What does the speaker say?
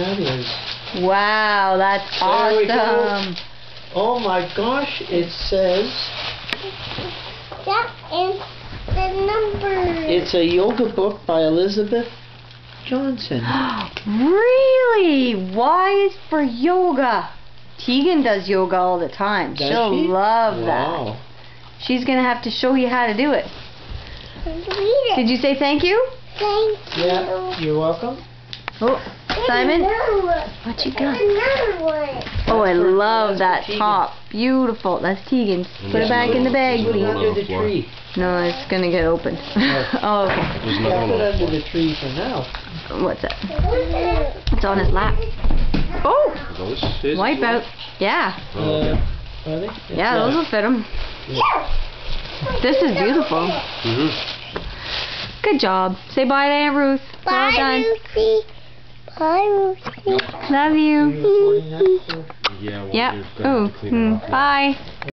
that is. Wow, that's There we go. awesome. Oh my gosh, it says That is the number. it's a yoga book by Elizabeth Johnson. Really? Why is for yoga? Tegan does yoga all the time. Does She'll she? love that. Wow. She's gonna have to show you how to do it. Read it. Did you say thank you? Thank you. Yeah, you're welcome. Oh, Simon, what you got? Another one. Oh, I love That's that for Tegan. top. Beautiful. That's Tegan's. Put it back in the bag, Put it please. under the tree. No, it's gonna get opened. Oh, okay. There's Yeah, another put one. it under the tree for now. What's that? It's on his lap. Oh, Those is wipe out. Yeah. Oh, okay. Are they? Yeah, those will fit him. This is beautiful. Mhm. Good job. Say bye to Aunt Ruth. Well Bye, done. Lucy. Bye, Lucy. Love Are you. you recording that? Yeah. Well, Yep. you're gonna Ooh. have to clean it off now. Bye.